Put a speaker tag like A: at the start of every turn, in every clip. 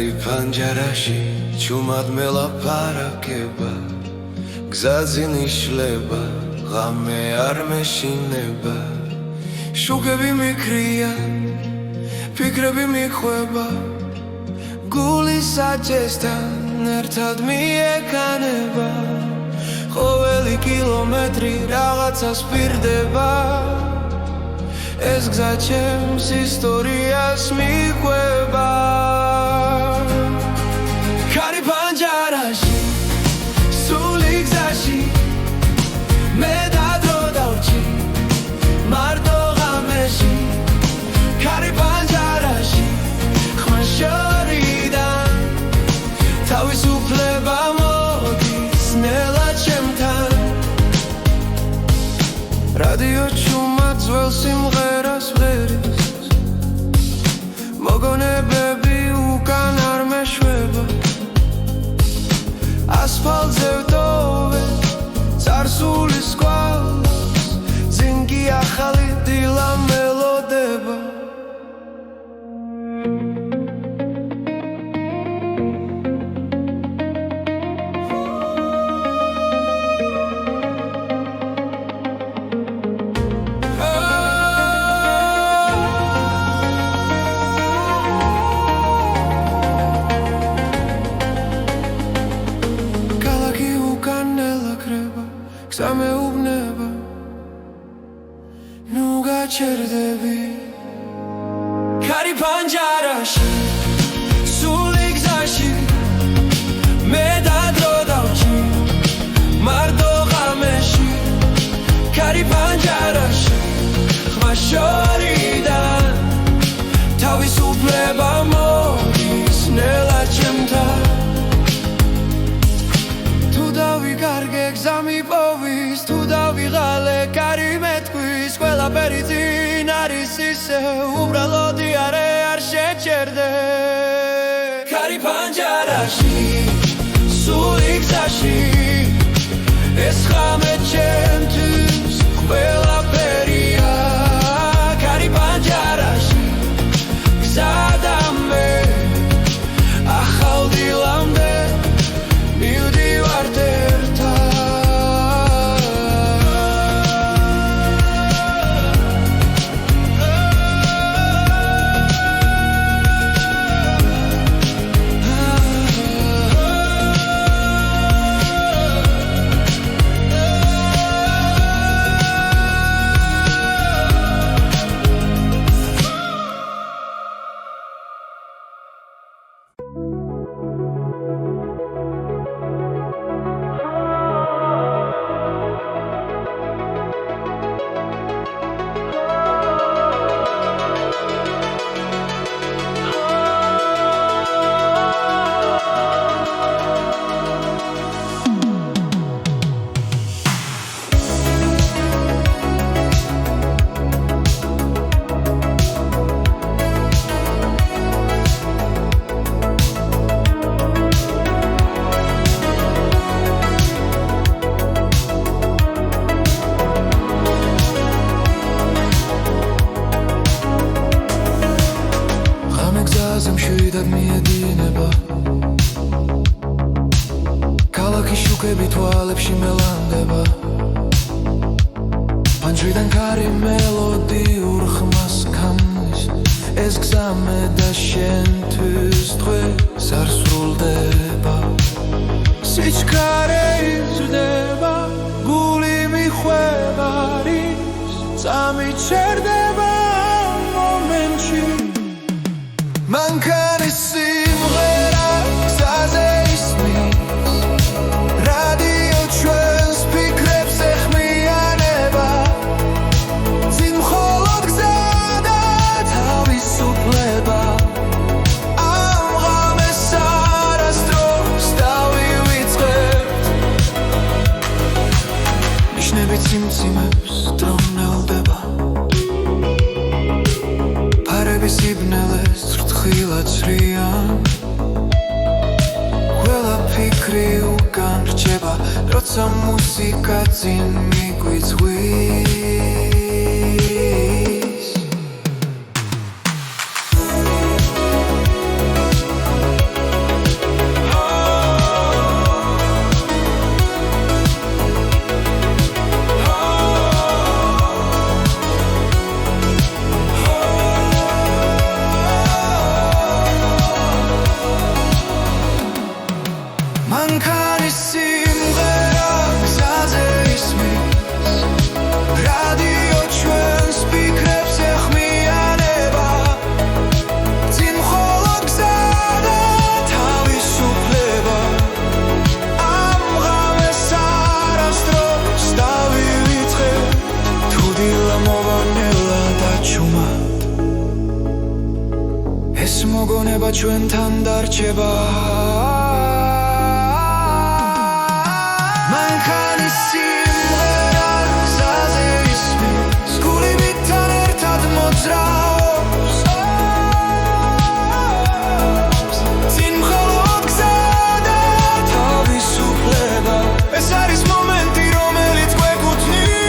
A: კარი ფანჯარაში ჩუმად მელაპარაკება გზაზე ნიშლება ღამე არ მეშინება შუქები მიქრია ფიქრები მიხვება გული საჭესთან ერთად მიეკანება ყოველი კილომეტრი რაღაცას პირდება ეს გზა ჩემს ისტორიას მიყვება კარი ფანჯარაში სული გზაში მე დადრო დავჭი მარტო ღამეში კარი ფანჯარაში ხმა შორიდან თავისუფლება მოდის ნელა ჩემთან რადიო ჩუმად ძველ სიმღერას ვღერის მოგონებები უკან არ მეშვება ასფალტზე ვტოვე წარსულის კვალს ძინგი ახალი დილა მელოდება სამეუბნება ნუ გაჩერდები კარი ფანჯარაში სული გზაში მე დადრო დავჭი მარტო ღამეში კარი ფანჯარაში ხმა შორიდან თავისუფლება მოდის ნელა ჩემთან თუ დავიკარგე გზა მიპოვის თუ დავიღალე კარი მეთქვის ყველაფერი წინ არის ისე უბრალოდ არ შეჩერდე კარი ფანჯარაში სული გზაში ეს ღამე ჩემთვის ყველაფერია კარი ფანჯარაში გზა და მე ახალ დილამდე მივდივართ მშვიდად მიედინება ქალაქის შუქები თვალებში მელანდება პანჯრიდან კარი მელოდიურ ხმას ქმნის ეს გზა მე და შენთვის დღეს არ სრულდება სიჩქარე იზრდება გული მიხვება რის წამიჩერდება მომენტში მანქანის სიმღერა გზაზე ისმის რადიო ჩვენს ფიქრებს ეხმიანება წინ მხოლოდ გზა და თავისუფლება ამ ღამეს არასდროს დავივიწყებთ ნიშნები ციმციმებს დრონელდება ფარები სიბნელეს თხილად ცრიან ყველა ფიქრი უკან რჩება როცა მუსიკა წინ მიგვიწვის მანქანის სიმღერა გზაზე ისმის რადიო ჩვენს ფიქრებს ეხმიანება წინ მხოლოდ გზა და თავისუფლება ამ ღამეს არასდროს დავივიწყე თუ დილა მოვანელა და ჩუმად ეს მოგონება ჩვენთან დარჩება მანქანის სიმღერა გზაზე ისმის გულივიდან ერთად მოძრაობს წინ მხოლოდ გზა და თავისუფლება ეს არის მომენტი რომელიც გვეკუთვნის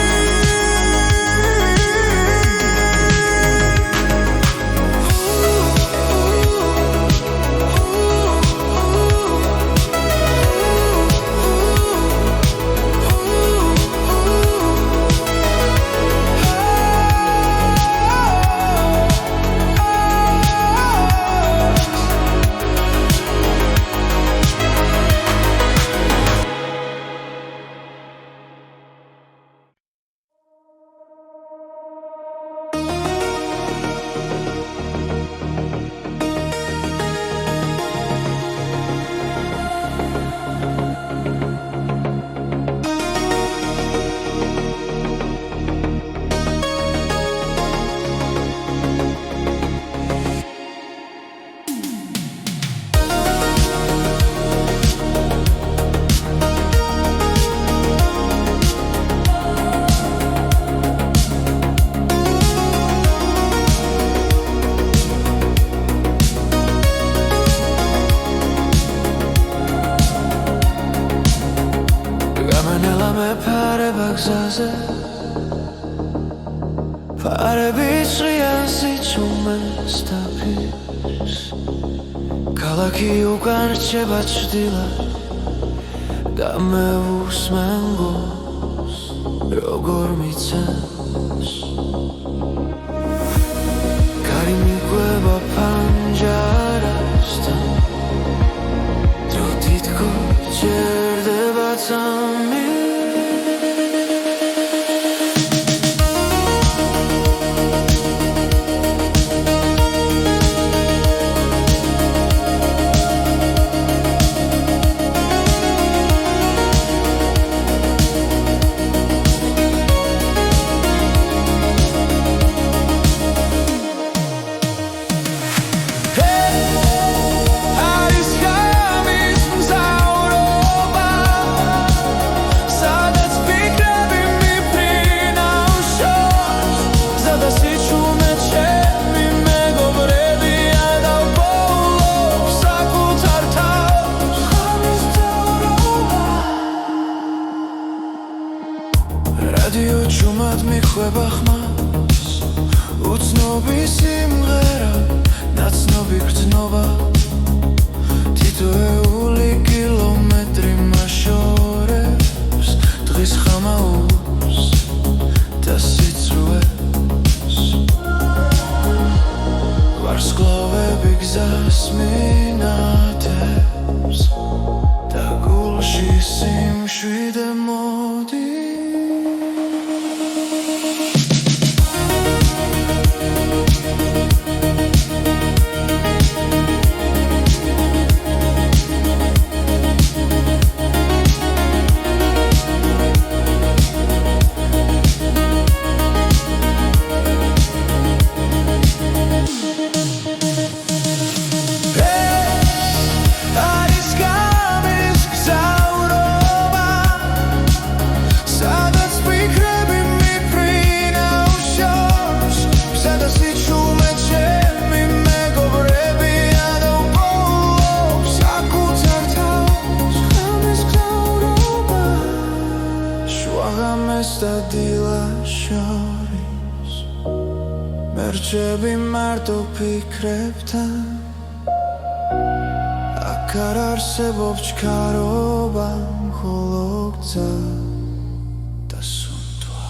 A: გზაზე ფარები ცხრიან სიჩუმეს დაფის ქალაქი უკან რჩება ჭრდილად და მე უსმენ გულს როგორ მიცემს კარი მიგვება ფანჯარასთან დრო თითქო ჭერდება წამი რადიო ჩუმად მიხვება ხმას უცნობი სიმღერა ნაცნობი გრძნობა თითოეული კილომეტრი მაშორებს დღის ხამაურს და სიცრუეს ვარსკვლავები გზას მინათებს და გულში სიმშვიდე მოდის მერჩები მარტო ფიქრებთან აქ არ არსებობს ჩქარობა მხოლო გზა და სუნთვა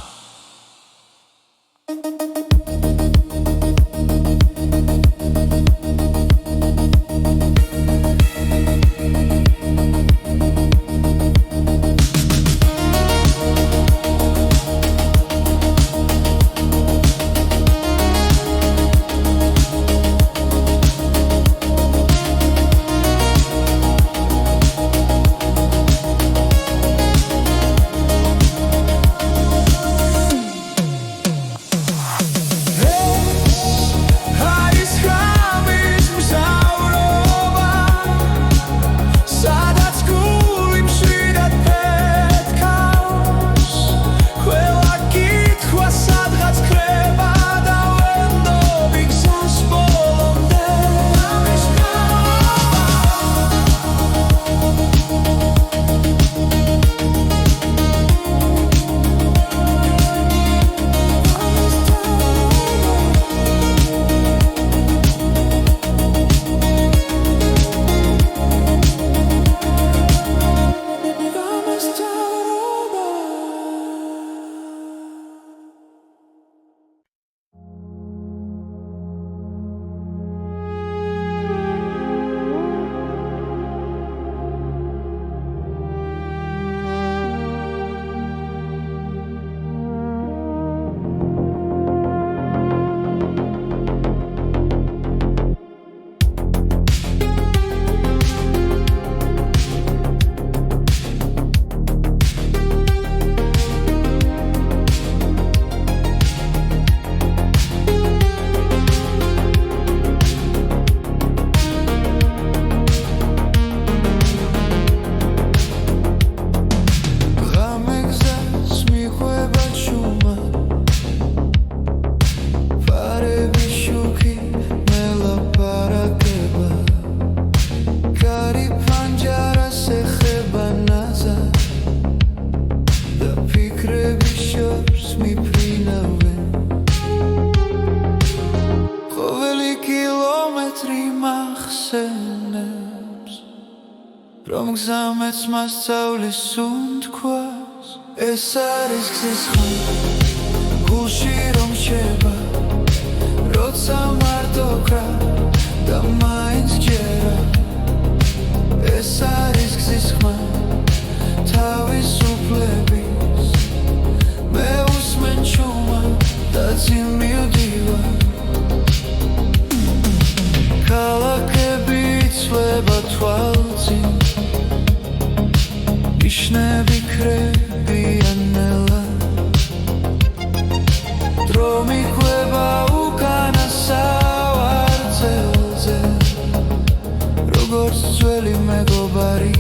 A: მეც მასწავლის სუნთქვას ეს არის გზის ხმა გულში რომ შევა როცა მარტო კრა და მაინც ჯერა ეს არის გზის ხმა თავისუფლების მე უსმენ ჩუმა და წინ მივდივარ ქალაქები იცვლება თვალწინ ნიშნები ქრებიან ნელა დრო მიყვება უკანა სავარძელზე როგორც ძველი მეგობარი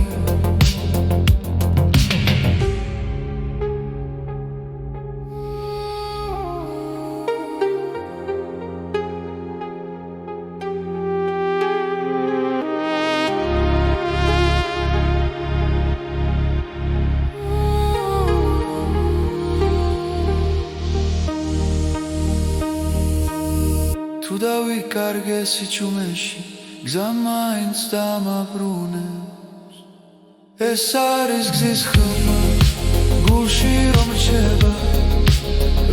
A: თუ დავიკარგე სიჩუმეში გზა მაინც დამაბრუნებს ეს არის გზის ხმა გულში რომ რჩება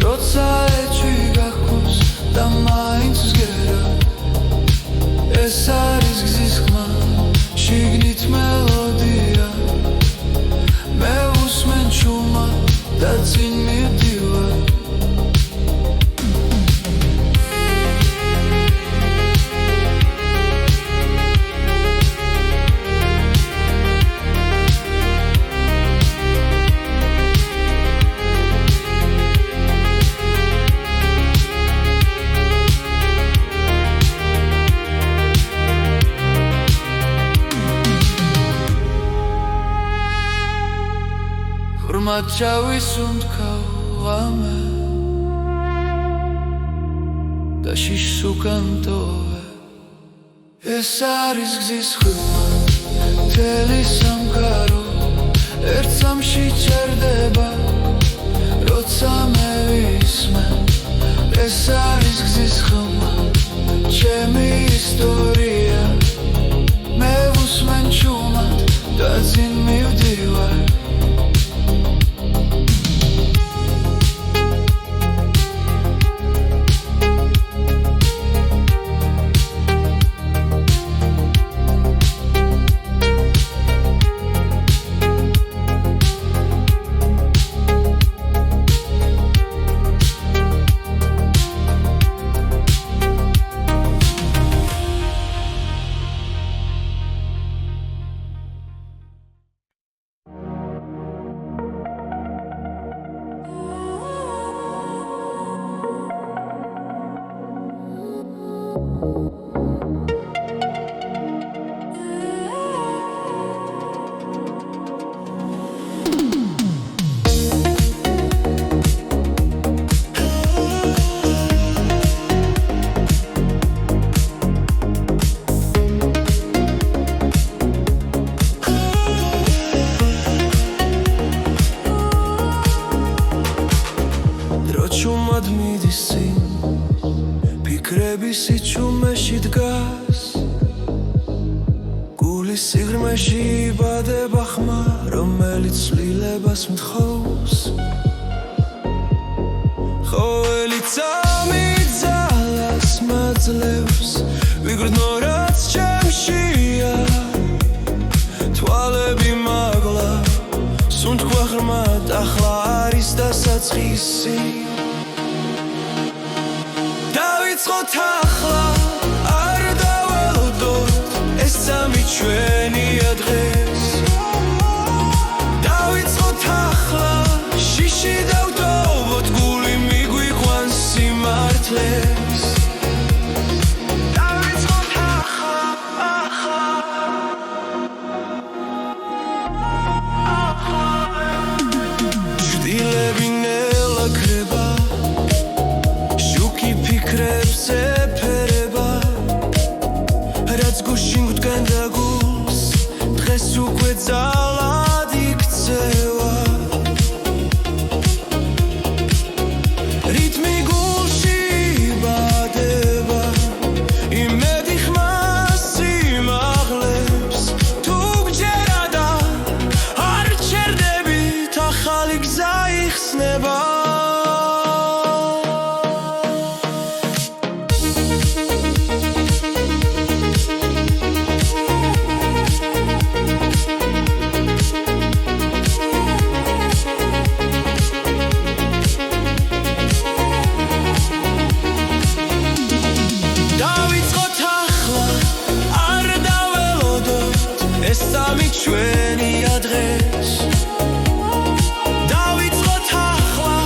A: როცა ეჭვი გაქვს და მაინც ვსგერა ეს არის გზის ხმა შიგნით მელოდია მე უსმენ ჩუმა და წინ მივდივარ ხმად ჩავისუნთქავ ამე და შიშს უკან ტოვე ეს არის გზის ხმა მთელი სამყარო ერთ სამში ჩერდება როცა მე ვისმენ ეს არის გზის ხმა ჩემი ისტორია მე უსმენ ჩუმად და წინ მივდივარ ჩუმად მიდის წინ ფიქრები სიჩუმეში დგას გულის სიღრმეში იბადება ხმა რომელიც ცვლილებას მთხოვს ყოველი წამი ძალას მაძლევს ვიგრძნო რაც ჩემშია თვალები მაგლა სუნთქვა ღრმად ახლა არის დასაწყისი დავიწყოთ ახლა არ დაველოდოთ ეს სამი ჩვენია დღეს დავიწყოთ ახლა შიში დავდოვოთ გული მიგვიყვანს სიმართლეს დავიწყოთ ახლა ჭრილები ნელა ქრება ფიქრებს ეფერება რაც გუშინ გვდგენდა გულს დღეს უკვე ძალად იქცევა რითმი გულში იბადება იმედი ხმას სიმაღლებს თუ გჯერა და ჭირდება ჩვენი ადრეს დავიწყოთ ახლა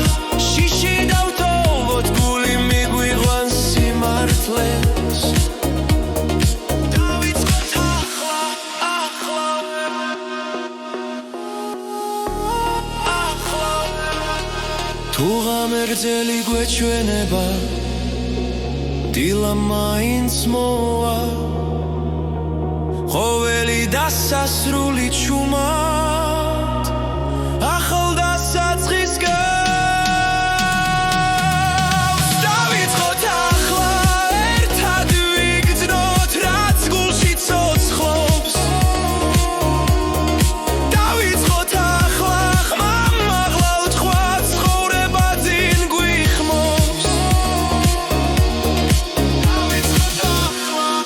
A: შიში დავტოვოთ გული მიგვიყვანს სიმართლეს დავიწყოთ ახლა თუ ღამერձელი გვეჩვენება დილა მაინც მოვა ყოველი დასასრული ჩუმად ახალ დასაწყის გავს დავიწყოთ ახლა ერთად ვიგრძნოთ რაც გულში ცოცხლობს დავიწყოთ ახლა ხმამაღლა ვთქვა ცხოვრება ძინ გვიხმობს დავიწყოთ ახლა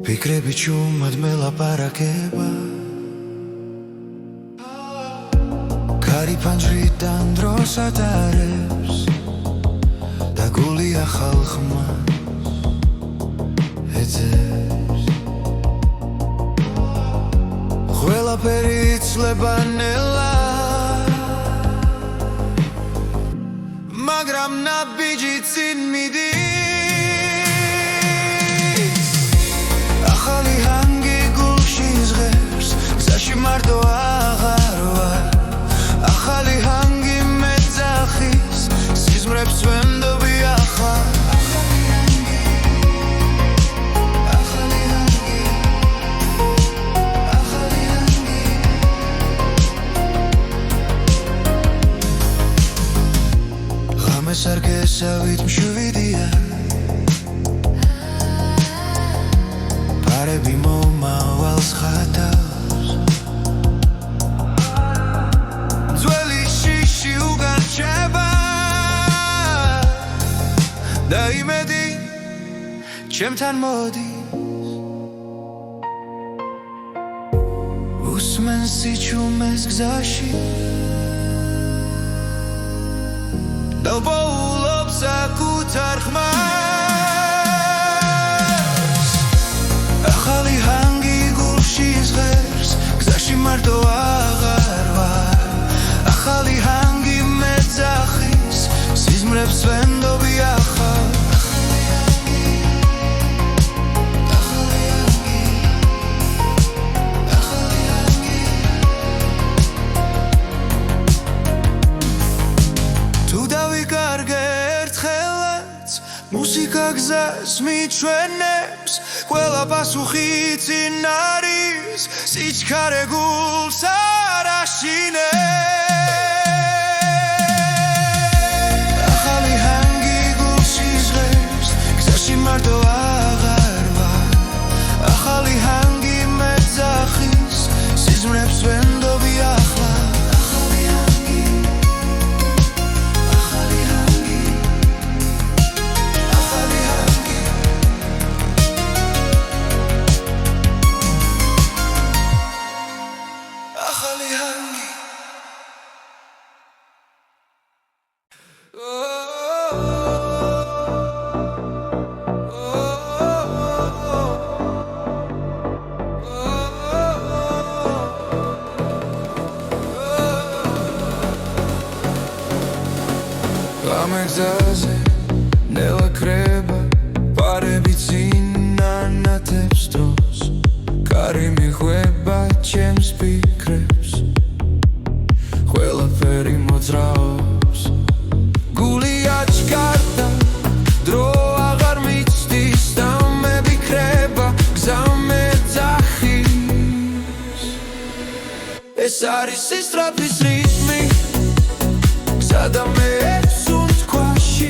A: ფიქრები ჩუმად მელაპარაკება კარი ფანჯრიდან დროს ატარებს და გული ახალ ხმას ეძებს ყველაფერი იცლება ნელა მაგრამ ნაბიჯი წინ მიდის ახალი ჰანგი გულში ზღერს გზაში მარტო აღარ ვარ ახალი ჰანგი მეძახის სიზმრებს ვენდობი ახლა ღამეს არ გესავით მშვიდია პარები მომავალს ხატავს ძველი შიში უგარჩება და იმედი ჩემთან მოდის უსმენს სიჩუმეს გზაში დავბოულობს საკუთარ ხმას ახალი ჰანგი გულში ზღერს გზაში მარტო აღარ ვარ ახალი ჰანგი მეძახის სიზმრებს ვენდობი ახლა მუსიკა გზას მიჩვენებს ყველა პასუხი წინ არის სიჩქარე გულს არ აშინებს ახალი ჰანგი გულში ზღერს გზაში მარტო აღარ ვარ ახალი ჰანგი მეძახის სიზმრებს ვენდობი მეგზაზე ნელა კრება პარები წინანათებს დროს კარი მიხვება ჩემს ფიქრებს ყველაფერი მოძრაობს გული აჩქარდა დრო აღარ მიცდის და მებიქრება გზა მეძახის ეს არის სისწრაფის რიტმი გზა და მე სუნთქვაში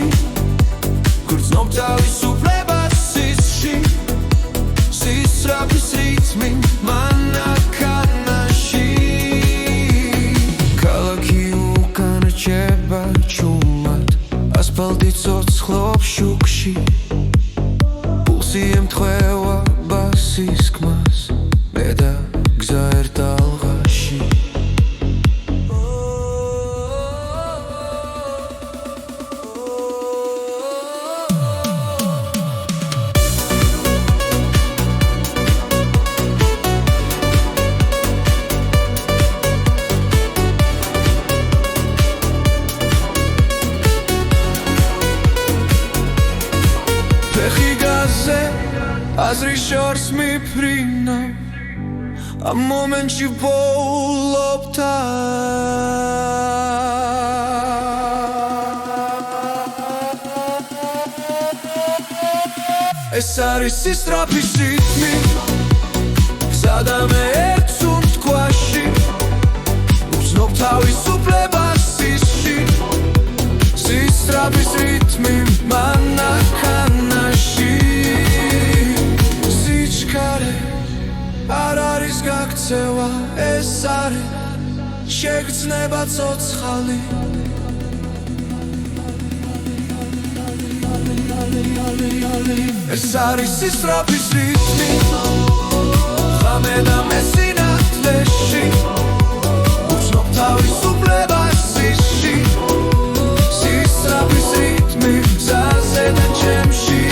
A: გრძნობ თავისუფლებას სისში სისწრაფის რიტმი მანქანაში ქალაქი უკან რჩება ჩუმად ასფალტი ცოცხლობს შუქში პულსი ემთხვევა ბასის ხმას მე და გზა ერთ ალღაში აზრი შორს მიფრინავ ამ მომენტში ვოულობ ეს არის სისწრაფის რიტმი გზა და მე ერთ სუნთქვაში ვგრძნობ თავისუფლებას სისში სისწრაფის რიტმი მანქანაში არ არის გაქცევა ეს არის შეგრძნება ცოცხალი ეს არის სისწრაფის რიტმი ღამე და მე სინათლეში ვგრძნობ თავისუფლებას სისში სისწრაფის რიტმი გზაზე და ჩემში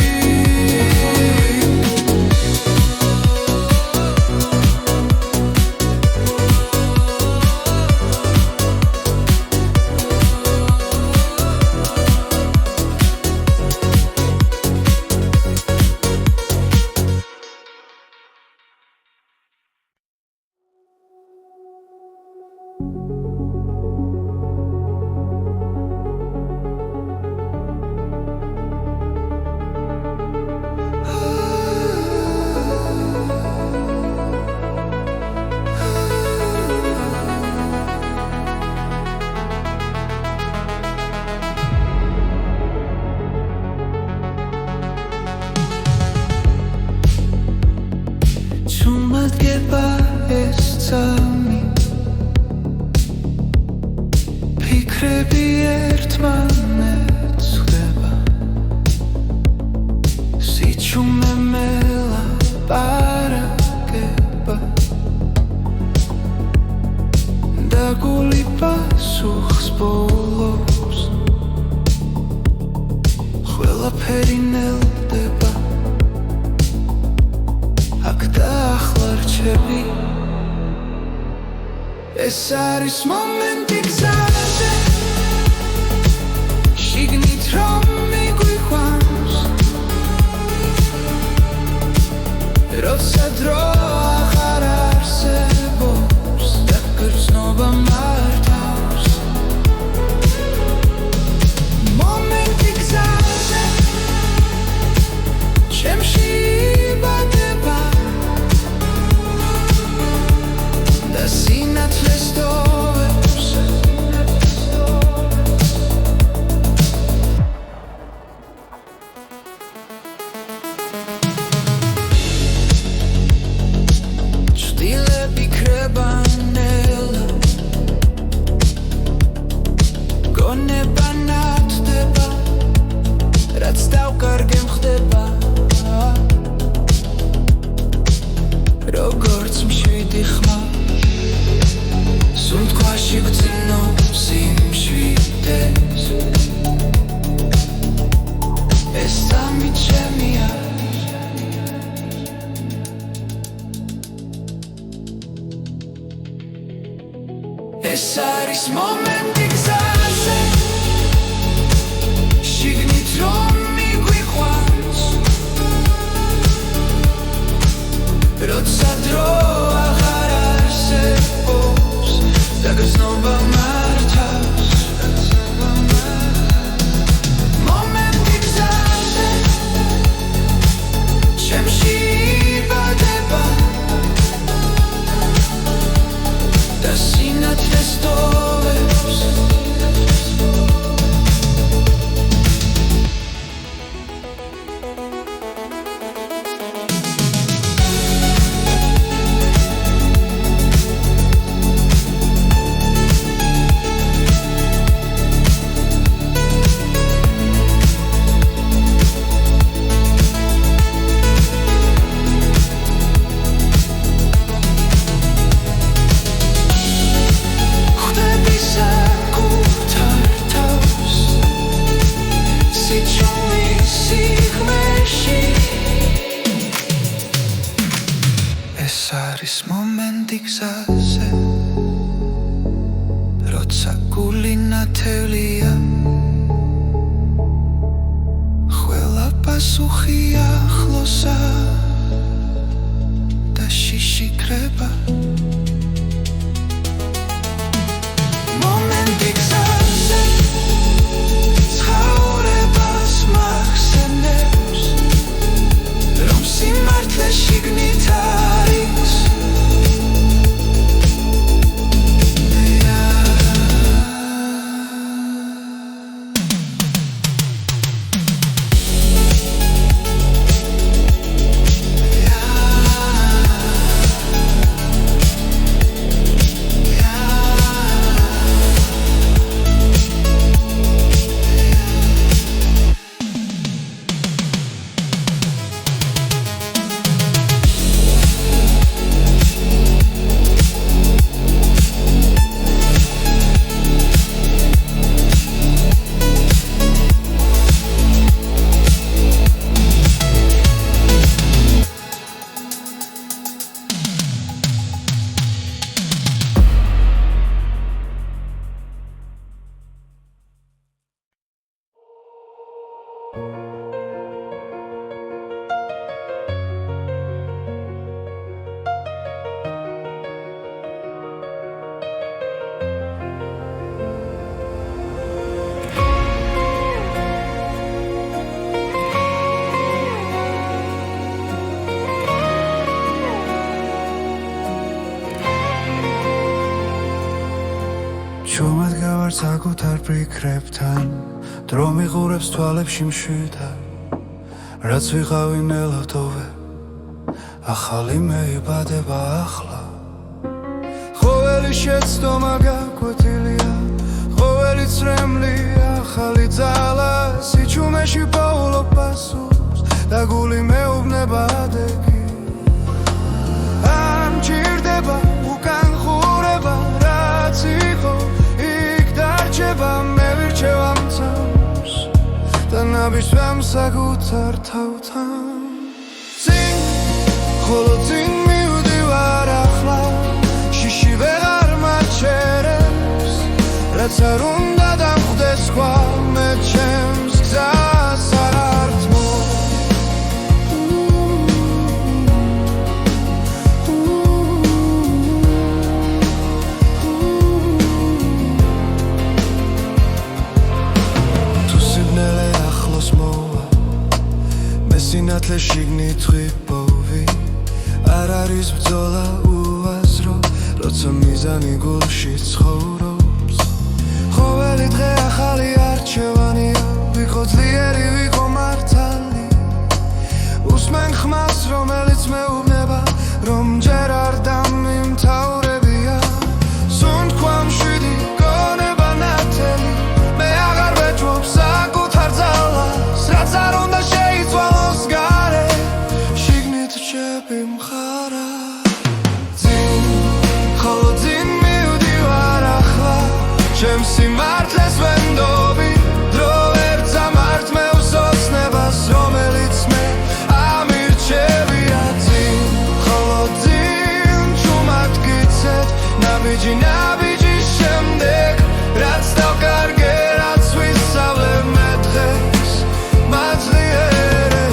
A: ფიქრები ერთმანეთს ხვდება სიჩუმე მელაპარაკება და გული პასუხს ბოლობს ყველაფერი ნელდება აქ და ახლა რჩები ეს არის მომენტი გზაზე შიგნით რომ მიგვიყვანს როცა დრო აღარ არსებობს და გრძნობა მართავს მომენტი გზაზე ჩემში იბადება და სინათლეს დოვებს ეს არის მომენტი გზაზე როცა დრო აღარ არსებობს და გრძნობა მართავს მომენტი გზაზე ჩემში იბადება და სინათლეს ტოვებს არის მომენტი გზაზე როცა გული ნათელია ყველა პასუხი ახლოსა და შიში კრება მომენტი გზაზე ცხოვრებას მახსენებს რომ სიმართლე შიგნით არის
B: ჩუმად გავარ საკუთარ ფიქრებთან დრო მიყურებს თვალებში მშვიდად რაც ვიყავი ნელავდოვე ახალი მეიბადება ახლა ყოველი შეცდომა გაკვეთილია ყოველი წრემლი ახალი ძალა სიჩუმეში პოულობ პასუხს და გული მეუბნება ადეგი არ მჭირდება უკან ხურება რაც იყო მე ვირჩევ ამ თავს და ნაბიჯვამ საკუთარ თავთან წინ ხოლო წინ მივდივარ ახლა შიში ვეღარ მაჩერებს რაც არ უნდა დამხვდეს სხვა მე ჩემს გზას არ ართმო სინათლე შიგნით ღვიპოვი არ არის ბრძოლა უაზრო როცა მიზანი გულში ცხოვრობს ყოველი დღე ახალი არჩევანია ვიყო ძლიერი ვიყო მართალი უსმენ ხმას რომელიც მეუბნება რომ ჯერ არ დამიმთავრებია სუნთქვა მშვიდი გონება ნათელი მე აღარ ვეჭვობ საკუთარ ძალას რაც არ უნდა შეიცვალოს გარე შიგნით რჩები მხარა წინ ხოლო წინ მივდივარ ახლა ჩემს სიმართლეს ვენდობი დრო ვერ წამართ მე უსოცნებას რომელიც მე ამირჩევია წინ ხოლო წინ ჩუმად გიცეთ ნაბიჯი ნაბიჯის შემდეგ რაც დავკარგე რაც ვისწავლე მე დღეს მაძლიერე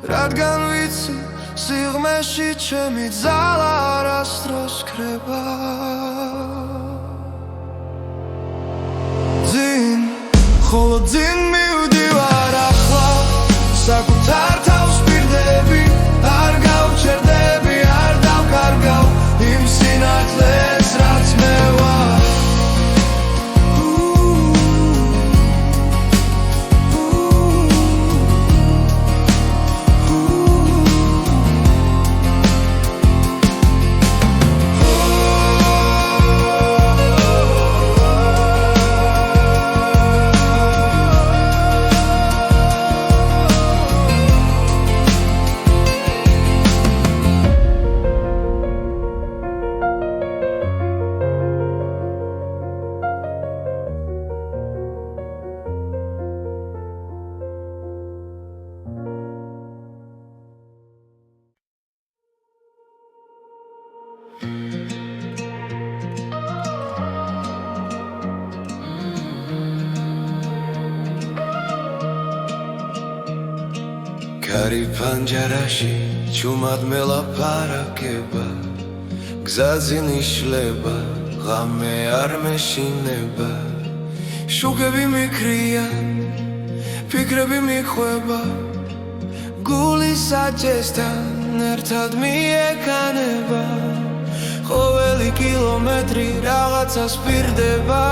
B: რადგან ვიცი სიღმეში ჩემი ძალა არასდროს ქრება ძინ ხოლო ძინ მივდივარ ახლა საკუთარ თავს პირდები არ გავჩერდები არ დავკარგავ იმ სინათლეს რაც მე ვარ კარი პანჯარაში ჩუმად მელაპარაკება გზაზე ნიშლება ღამე არ მეშინება შუქები მიქრიან ფიქრები მიხვება გული საჭესთან ერთად მიეკანება ყოველი კილომეტრი რაღაცას პირდება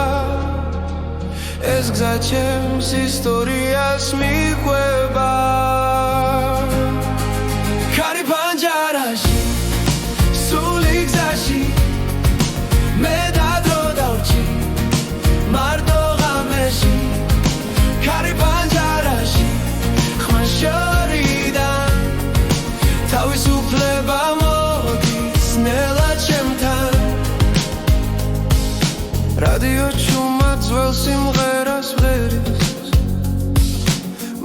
B: ეს გზა ჩემს ისტორიას მიყვება კარი პანჯარაში სული გზაში მე დადრო დავრჩი მარტო ღამეში კარი პანჯარაში ხმა შორიდან თავისუფლება მოდის ნელა ჩემთან რადიო ჩუმად ძველ სიმღერას ვღერის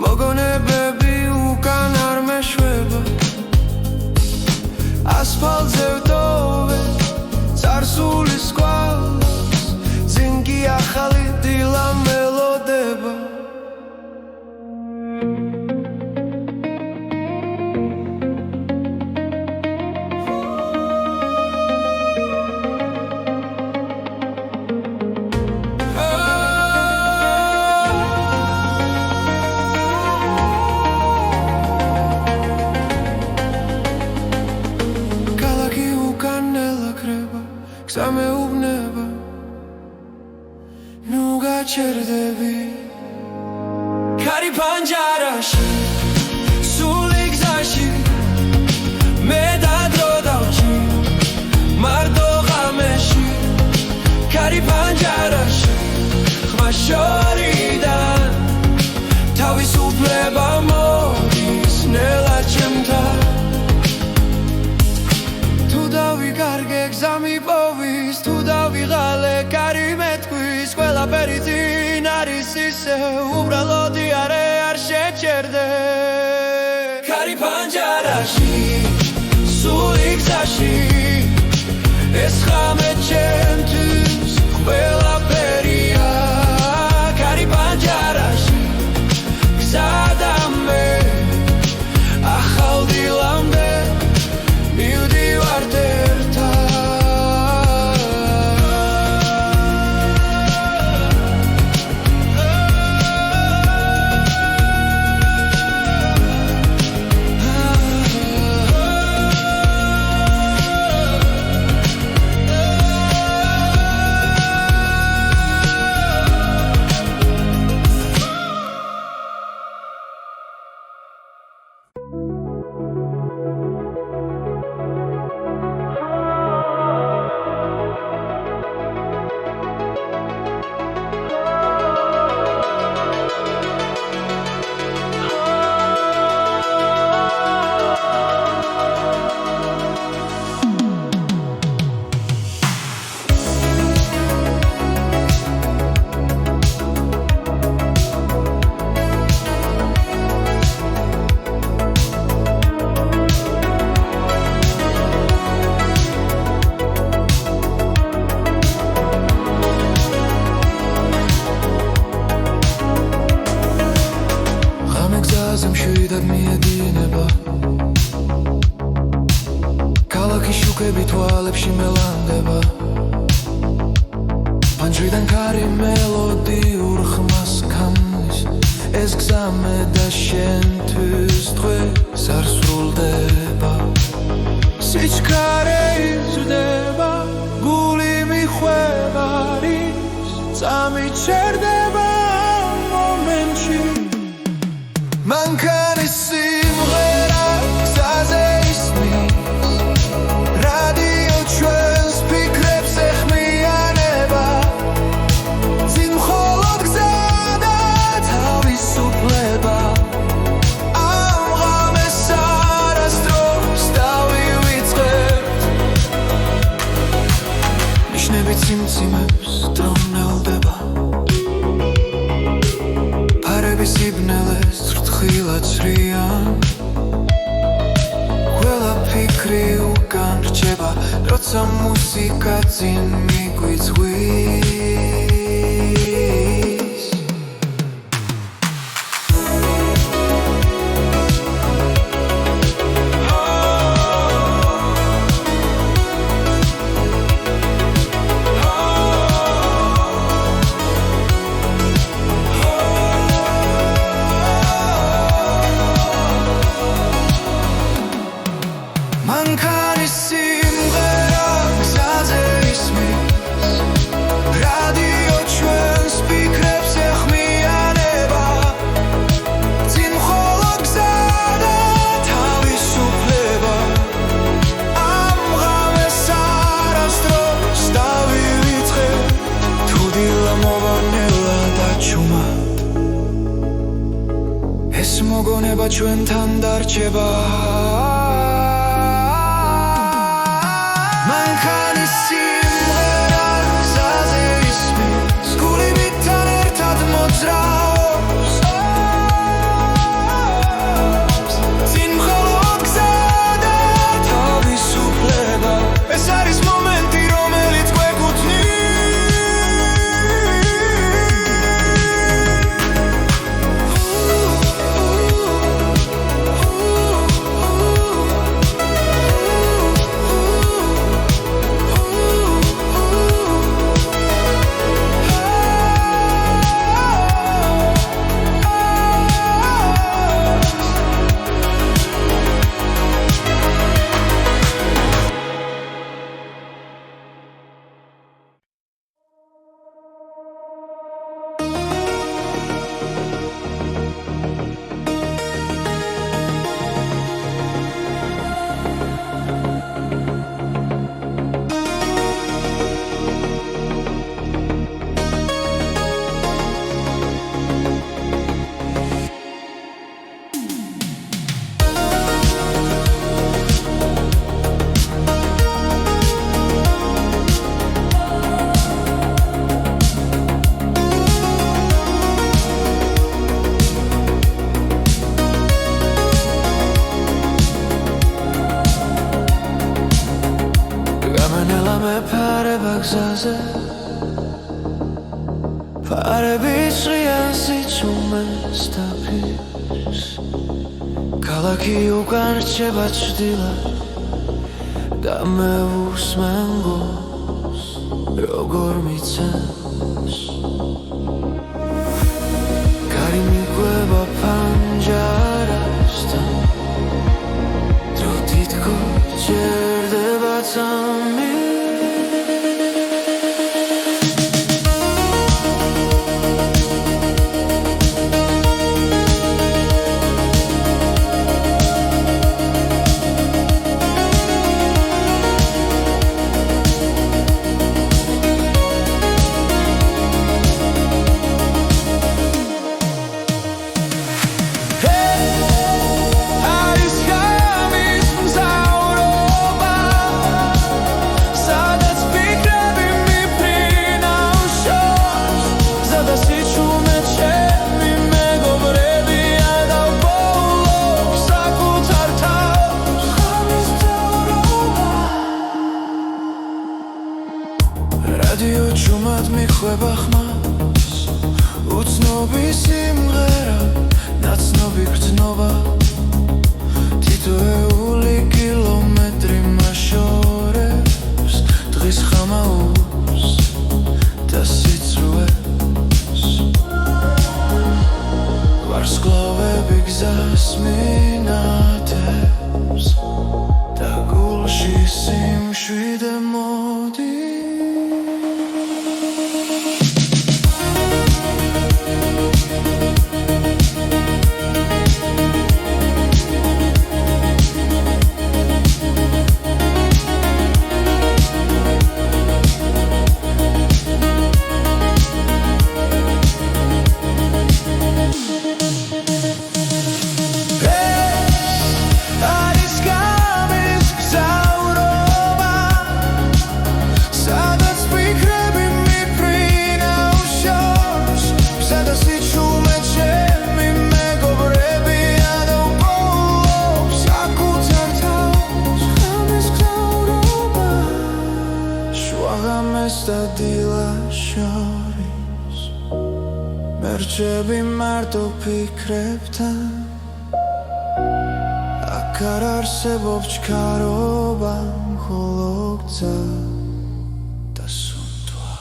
B: მოგონებები უკან არ მეშვება ასფალტზე ვტოვე წარსულის კვალს ძინ კი ახალი დილა მელოდება სამეუბნება ნუ გაჩერდები კარი პანჯარაში სული გზაში მე დადრო დავრჩი მარტო ღამეში კარი პანჯარაში ხმა შორიდან თავისუფლება მოდის ნელა ჩემთან თუ დავიკარგე გზა მიპოვის თუ დავიღალე კარი მეთქვის ყველაფერი წინ არის ისე უბრალოდ არ შეჩერდე კარი პანჯარაში სული გზაში ეს ღამე ჩემთვის ყველაფერია კარი პანჯარაში გზადა მე ახალ დილამდე მივდივართ ერთად
A: თვალებში მელანდება პანჯრიდან ქარი მელოდიურ ხმას ქმნის ეს გზა მე და შენთვის დღეს არ სრულდება სიჩქარე იზრდება გული მიხვევა რის წამიჩერდება მომენტში მანქანის სიმღერა გზაზე ისმის რადიო ჩვენს ფიქრებს ეხმიანება წინ მხოლოდ გზა და თავისუფლება ამ ღამეს არასდროს დავივიწყებთ ნიშნები ციმციმებს დრონელდება სიბნელეს რთხილად ცრიან ყველა ფიქრი უკან რჩება როცა მუსიკა წინ მიგვიწვის მანქანის სიმღერა გზაზე ისმის რადიო ჩვენს ფიქრებს ეხმიანება წინ მხოლოდ გზა და თავისუფლება ამ ღამეს არასდროს დავივიწყებ თუ დილა მოვანელა დაჩუმა ეს მოგონება ჩვენთან დარჩება მანქანის სიმღერა გზაზე ისმის გულებთან ერთად მოძრაობს წინ მხოლოდ გზა და თავისუფლება ეს არის მომენტი რომელიც გვეკუთვნის მეფარება გზაზე ფარები იცრიან სიჩუმეს დაფირს ქალაქი უკან რჩება ჩრდილად და მე უსმენ გულს როგორ მიცემს კარი მიგვება პანჯარასთან დრო თითქოს ჭერდება წამი გარჩები მარტო ფიქრებთან აქ არ არსებობს ჩქარობა მხოლო გზა და სუნთქვა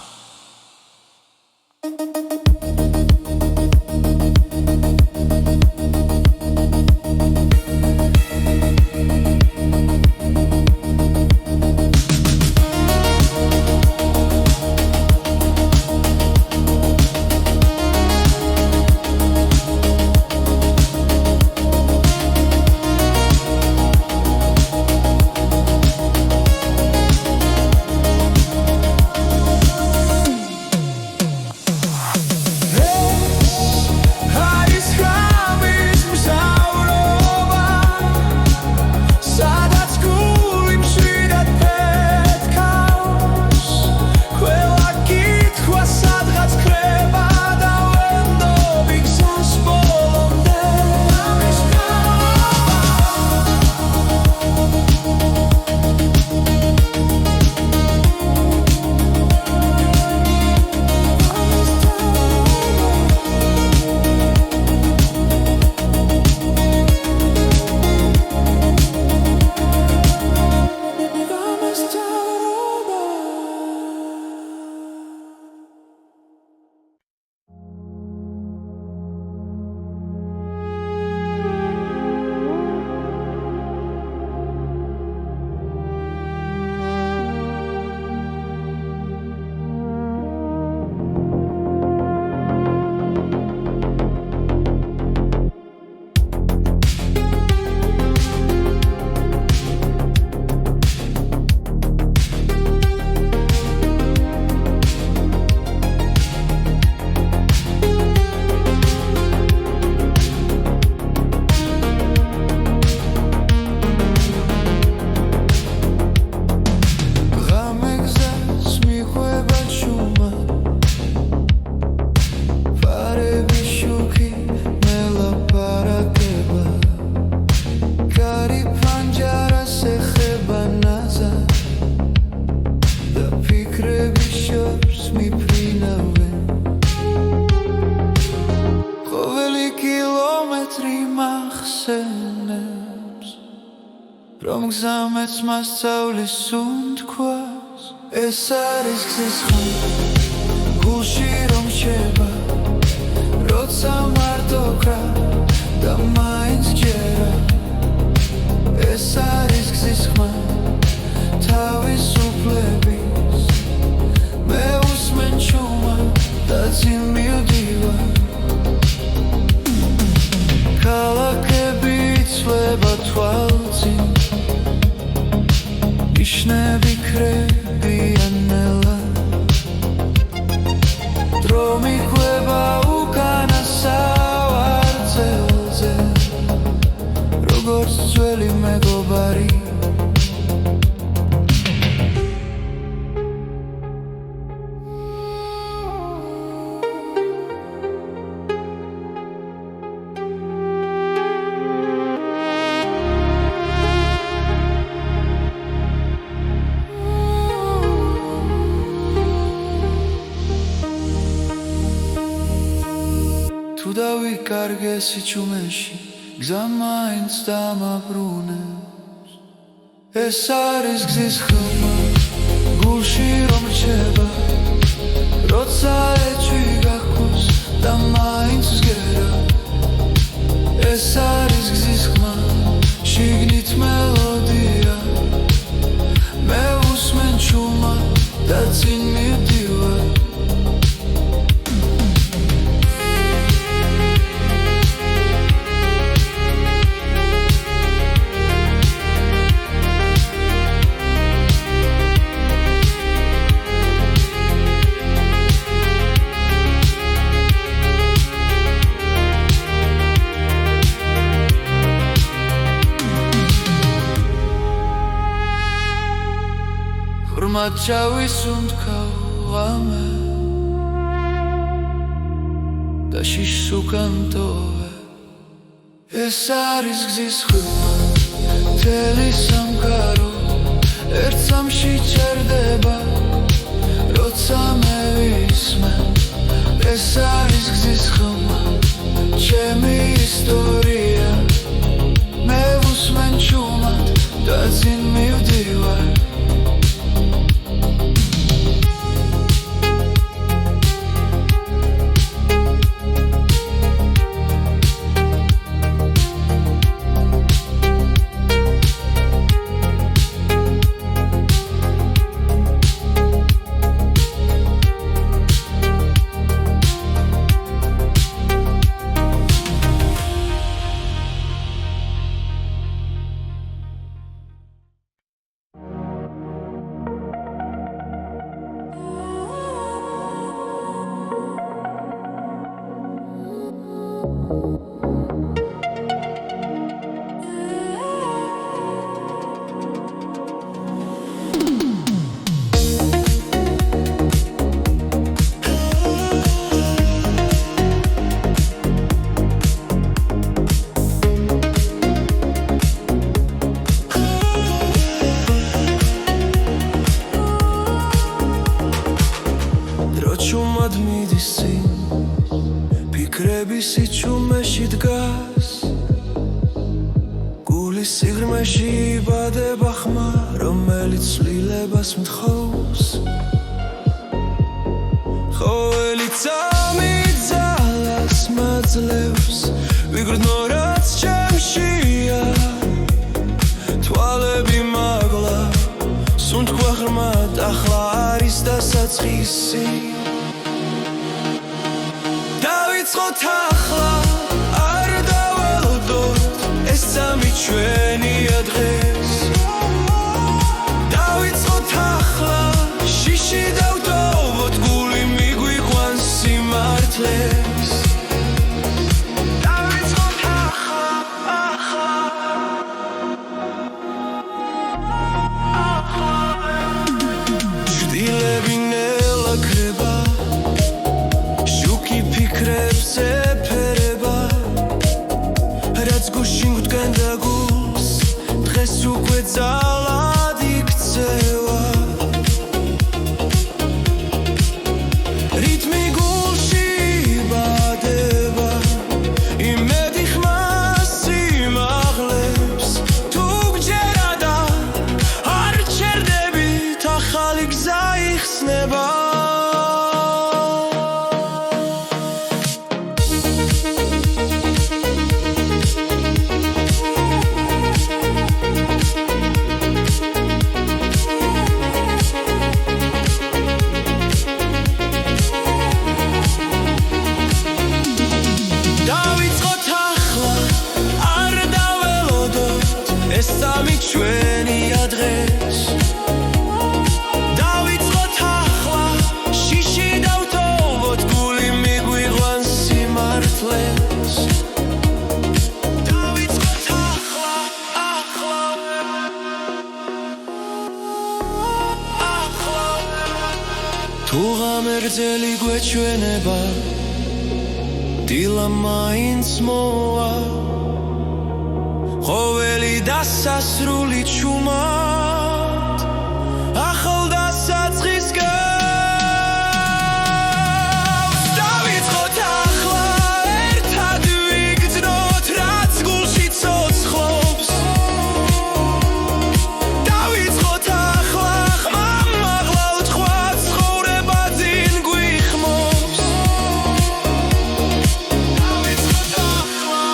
A: რომ გზამეც მასწავლის სუნთქვას ეს არის გზის ხმა გულში რომ შევა როცა მარტო კრა და მაინც ჯერა ეს არის გზის ხმა თავისუფლების მე უსმენ ჩუმა და წინ მივდივარ ქალაქები იცვლება თვალწინ ნიშნები ქრებიან ნელა დრო მიყვება უკანა სავარძელზე როგორც ძველი მეგობარი თუ დავიკარგე სიჩუმეში გზა მაინც დამაბრუნებს ეს არის გზის ხმა გულში რომ რჩება როცა ეჭვი გაქვს და მაინც ვსგერა ეს არის გზის ხმა შიგნით მელოდია მე უსმენ ჩუმა და წინ მივდივარ ხმად ჩავისუნთქავ და შიშს უკან ტოვე ეს არის გზის ხმა მთელი სამყარო ერთ სამში ჩერდება როცა მე ვისმენ ეს არის ჩემთვის გზის ხმა ჩემი ისტორია მე ვუსმენ ჩუმად და წინ მივდივარ ჩუმად მიდის წინ ფიქრები სიჩუმეში დგას გულის სიღრმეში იბადება ხმა რომელიც ცვლილებას მთხოვს ყოველი წამი ძალას მაძლევს ვიგრძნო რაც ჩემშია თვალები მაგლა სუნთქვა ღრმად ახლა არის დასაწყისი დავიწყოთ ახლა არ დაველოდოთ ეს წამი ჩვენია დღეს დავიწყოთ ახლა შიში დავტოვოთ გული მიგვიყვანს სიმართლეს დავიწყოთ ახლა ჭრილები ნელა ქრება ფიქრებს ეფერება რაც გუშინ გვდგენდა გულს დღეს უკვე ძალად იქცევა რითმი გულში იბადება იმედი ხმას სიმაღლებს თუ გჯერა და არ ჩერდებით ახალი გზა იხსნება ეს წამი ჩვენია დღეს დავიწყოთ ახლა შიში დავტოვოთ გული მიგვიყვანს სიმართლეს დავიწყოთ ახლა თუ ღამერձელი გვეჩვენება დილა მაინც მოვა ყოველი დასასრული ჩუმად ახალ დასაწყის გავს დავიწყოთ ახლა ერთად ვიგრძნოთ რაც გულში ცოცხლობს დავიწყოთ ახლა ხმამ მაღლა უთქვა ცხოვრება წინ გვიხმობს დავიწყოთ ახლა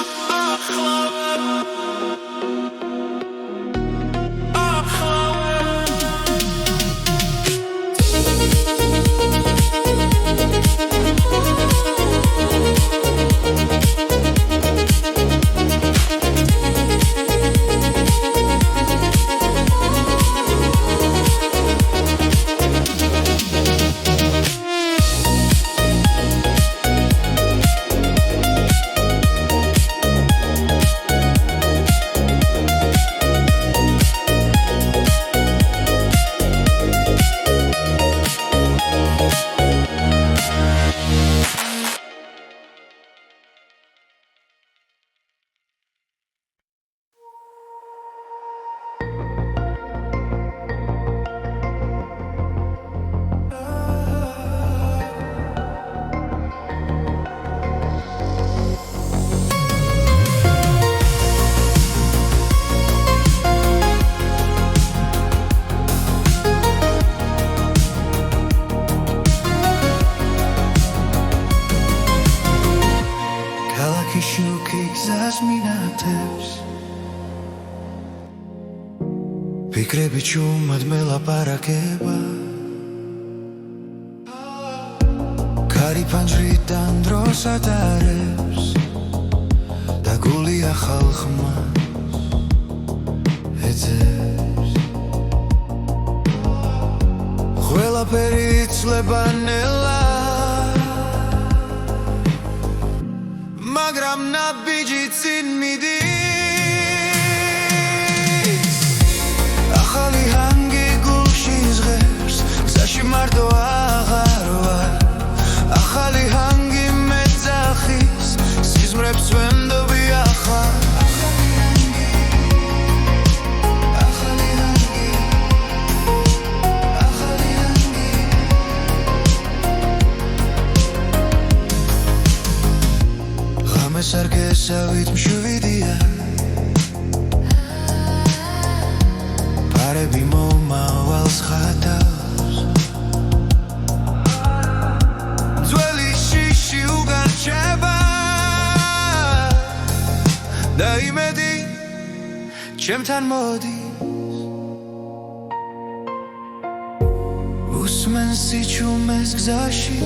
A: ფიქრები ჩუმად მელაპარაკება კარი ფანჯრიდან დროს ატარებს და გული ახალ ხმას ეძებს ყველაფერი იცლება ნელა მაგრამ ნაბიჯი წინ მიდის ახალი ჰანგი გულში ზღერს გზაში მარტო აღარ ვარ ახალი ჰანგი მეძახის სიზმრებს ვენდობი ახლა ღამეს არ გესავით მშვიდია პარები მომავალს ხატავს ძველი შიში უგარჩება და იმედი ჩემთან მოდის უსმენს სიჩუმეს გზაში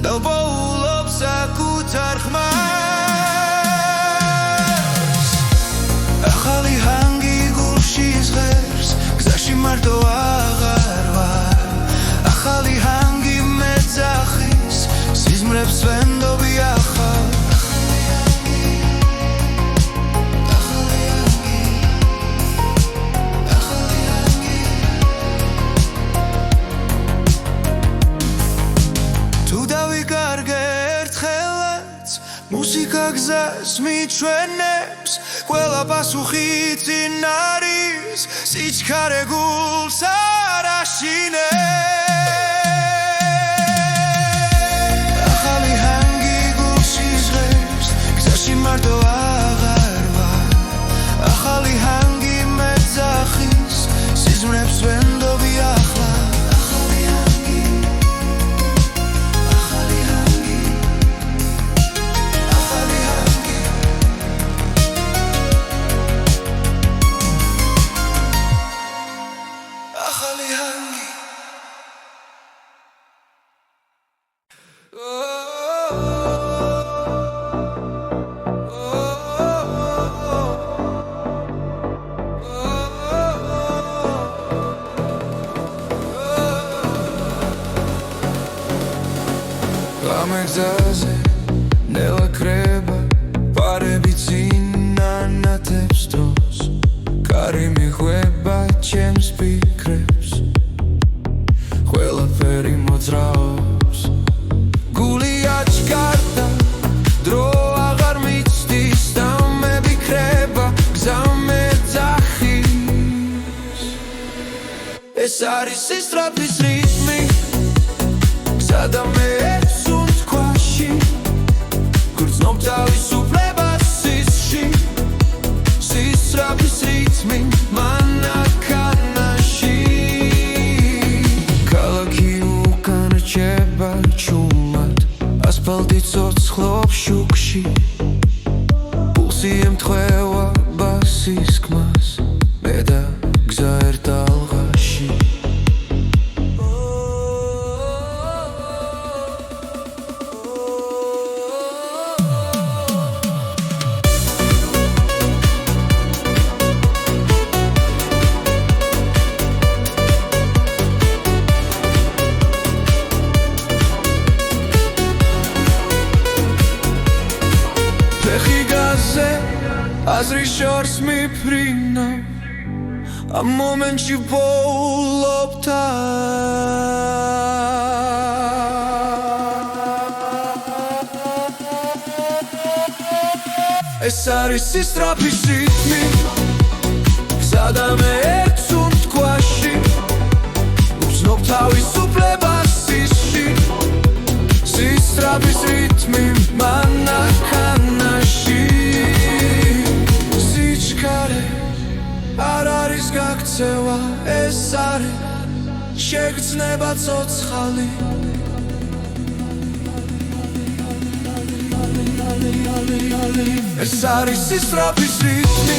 A: დავბოულობს საკუთარ ხმას ახალი ჰანგი გულში ზღერს გზაში მარტო აღარ ვარ ახალი ჰანგი მეძახის სიზმრებს ვენდობი ახლა მუსიკა გზას მიჩვენებს ყველა პასუხი წინ არის სიჩქარე გულს არ აშინებს ახალი ჰანგი გულში ზღერს გზაში მარტო აღარ ვარ ახალი ჰანგი მეძახის სიზმრებს ვენდობი ახლა გამეგზაზე ნელა კრება პარები წინ ანათებს დროს კარი მიხვება ჩემს ფიქრებს ყველაფერი მოძრაობს გული აჩქარდა დრო აღარ მიცდის და მებიქრება გზა მეძახის ეს არის სისწრაფის რიტმი გზა და მე გრძნობ თავისუფლებას სისში სისწრაფის რიტმი მანქანაში ქალაქი უკან რჩება ჩუმად ასფალტი ცოცხლობს შუქში პულსი ემთხვევა ბასის ხმას მე და გზა ერთ ალღაში აზრი შორს მიფრინავ ამ მომენტში ვბოულობ ეს არის სისწრაფის რიტმი გზა და მე ერთ სუნთქვაში ვგრძნობ თავისუფლებას სისში სისწრაფის რიტმი მანქანაში არ არის გაქცევა ეს არის შეგრძნება ცოცხალი
B: ეს არის ისრაფის რიტმი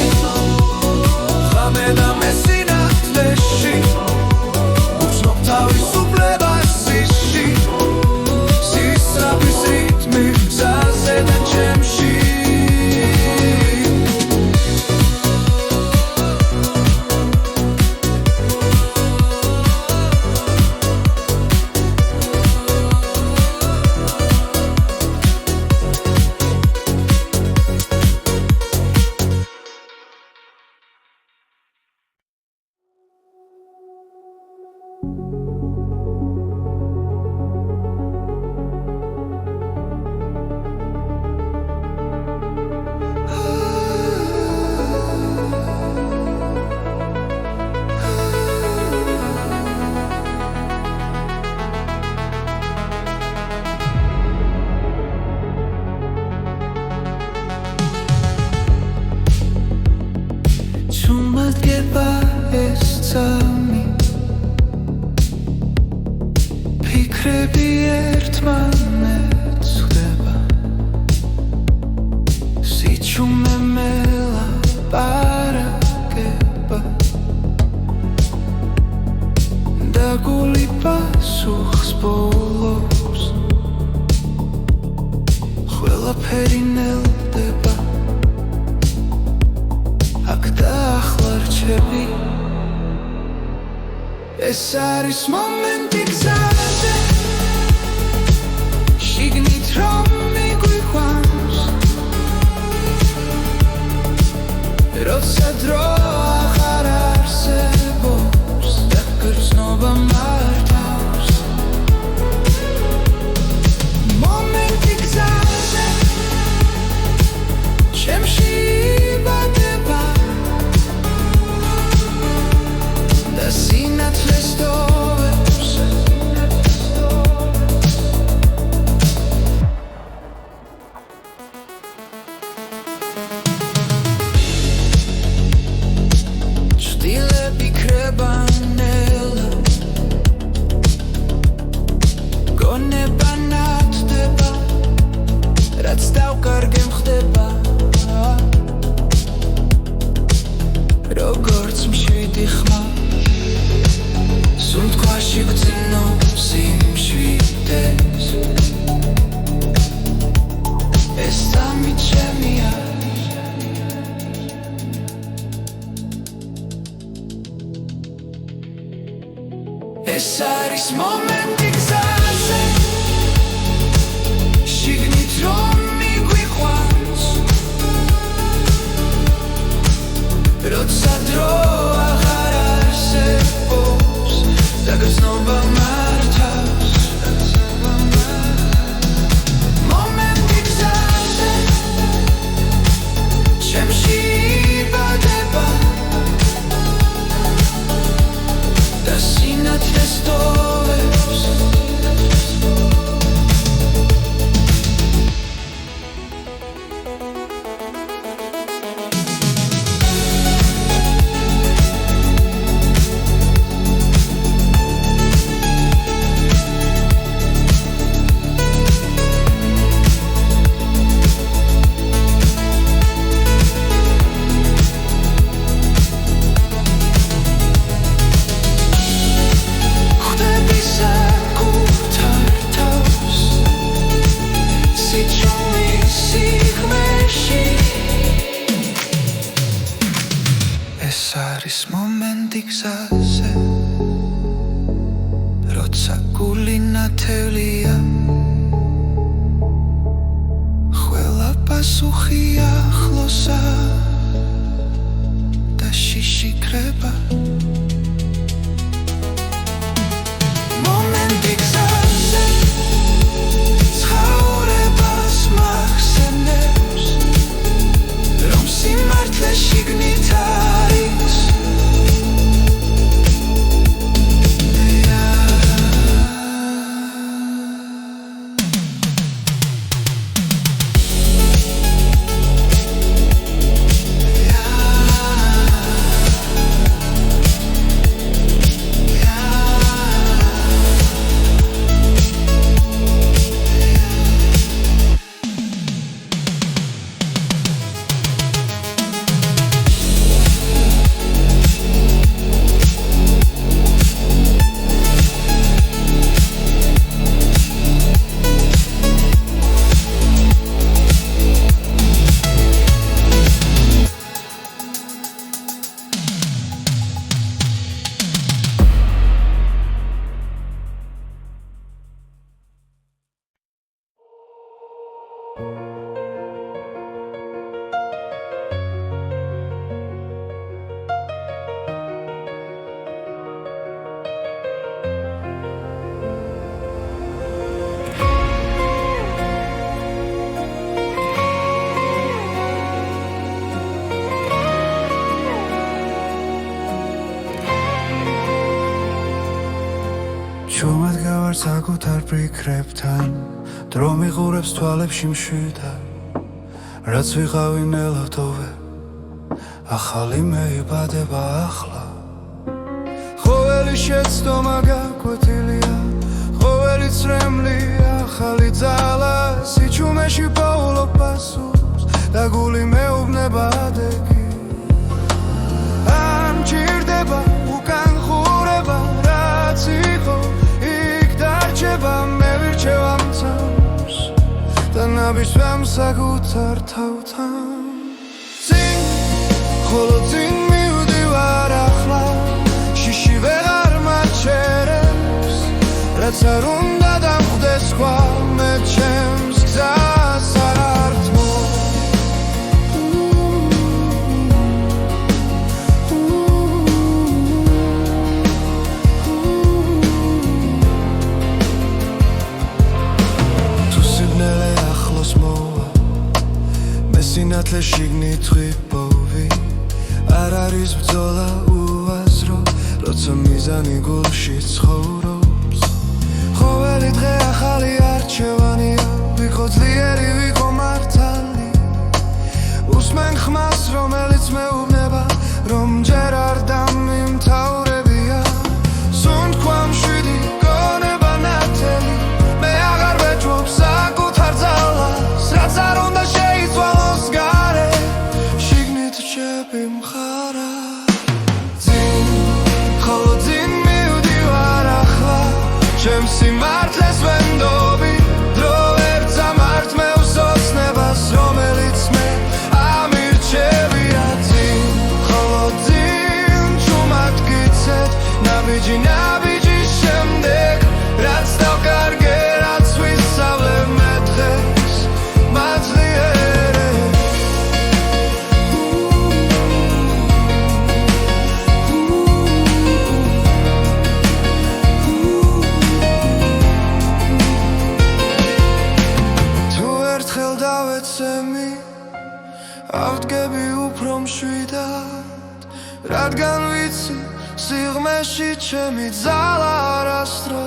B: ღამე და მესინათლეში უცნობ თავისუფლებას ისში ისრაფის რიტმი გზაზე და ჩემში ფიქრები ერთმანეთს ხვდება სიჩუმე მელაპარაკება და გული პასუხს ბოლობს ყველაფერი ნელდება აქ და ახლა რჩები ეს არის მომენტი გზაზე შიგნით რომ მიგვიყვანს როცა დრო აღარ არსებობს და გრძნობა მართავს მომენტი გზაზე ჩემში იბადება და სინათლეს დოვებს ჭდილები ქრება ნელა გონება ნათდება რაც დავკარგე მხდება როგორც მშვიდი ხმა სუნთქვაში გძინო სიმშვიდეს ეს სამი ჩემია ეს არის მომენტი გზაზე შიგნით რომ მიგვიყვანს როცა დრო აღარ არსებობს და გრძნობა მართავს მომენტი გზაზე ჩემში იბადება და სინათლეს დოვებს არის მომენტი გზაზე როცა გული ნათელია ყველა პასუხი ახლოსა და შიში ქრება მომენტი გზაზე ცხოვრებას მახსენებს რომ სიმართლე შიგნით არის ჩუმად გავარ საკუთარ ფიქრებთან დრო მიყურებს თვალებში მშვიდად რაც ვიყავი ნელავდოვე ახალი მეიბადება ახლა ყოველი შეცდომა გაკვეთილია ყოველი წრემლი ახალი ძალა სიჩუმეში პოულობ პასუხს და გული მეუბნება ადეგი არ მჭირდება უკან ხურება რაც იყო იქ დარჩება მე ვირჩევ ამ წამს და ნაბიჯვამ საკუთარ თავთან წინ ხოლო წინ მივდივარ ახლა შიში ვეღარ მაჩერებს რაც არ უნდა დამხვდეს სხვა მე ჩემს გზას არ ართმო თუ სიბნელე ახლოს მოვა მე სინათლე შიგნით ღვიპოვი არ არის ბრძოლა უაზრო როცა მიზანი გულში ცხოვრობს ყოველი დღე ახალი არჩევანია ვიყო ძლიერი ვიყო მართალი უსმენ ხმას რომელიც მეუბნება რომ ჯერ არ დამიმთავრებია სუნთქვა მშვიდი გონება ნათელი მე აღარ ვეჭვობ საკუთარ ძალას რაც არ უნდა შეიცვალოს გარე შიგნით რჩები მხარა წინ ხოლო წინ მივდივარ ახლა ჩემს სიმართლეს ვენდობი დრო ვერ წამართ მე უსოცნებას რომელიც მე ამირჩევია წინ ხოლო წინ ჩუმად გიცეთ ნაბიჯი ნაბიჯის შემდეგ რაც დავკარგე რაც ვისწავლე მე დღეს მაძლიერე დავეცემი ავდგები უფრო მშვიდად რადგან ვიცი სიღმეში ჩემი ძალა არასდროს